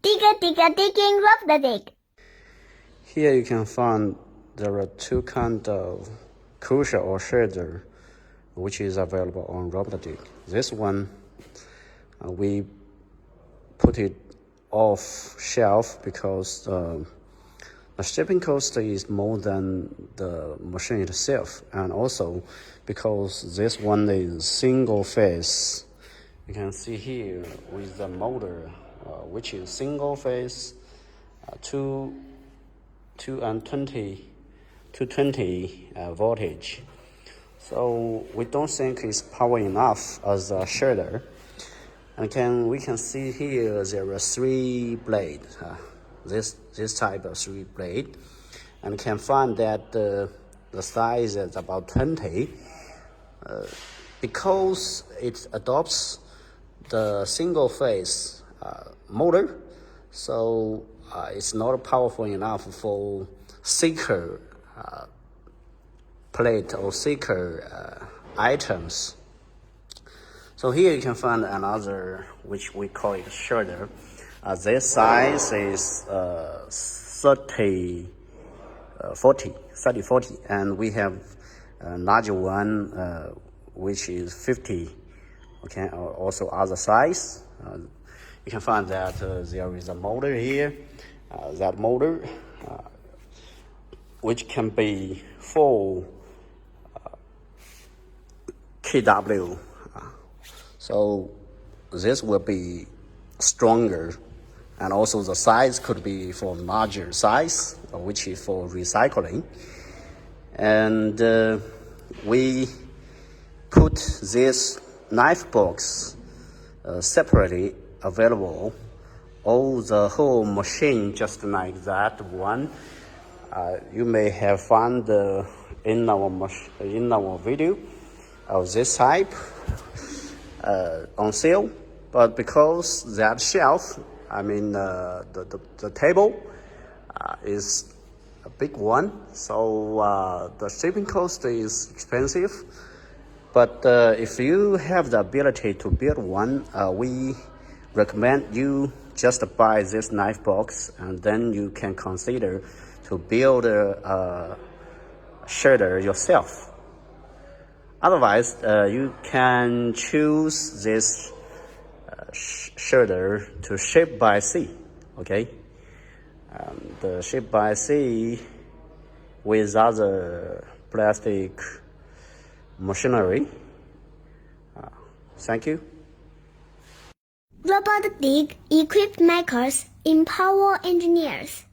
Digging RobotDigg. Here you can find there are two kinds of crucial or shader which is available on RobotDigg. This one we put it off shelf because the shipping cost is more than the machine itself, and also because this one is single phase. You can see here with the motor, which is single phase, 220 voltage. So we don't think it's power enough as a shader. And we can see here there are three blades, this type of three blade, and can find that the size is about 20. Because it adopts the single phase motor, so it's not powerful enough for thicker plate or thicker items. So here you can find another, which we call it shader. This size is 30-40, and we have a larger one which is 50. Okay, also other size. You can find that there is a motor here. That motor, which can be 4 kW. So this will be stronger, and also the size could be for larger size, which is for recycling. And we put this knife box separately available. All the whole machine just like that one. You may have found in our video of this type on sale, but because that shelf, the table is a big one, so the shipping cost is expensive. But if you have the ability to build one, we recommend you just buy this knife box, and then you can consider to build a shader yourself. Otherwise, you can choose this shader to ship by sea, okay? The ship by sea with other plastic machinery. Thank you. RobotDigg equipped makers empower engineers.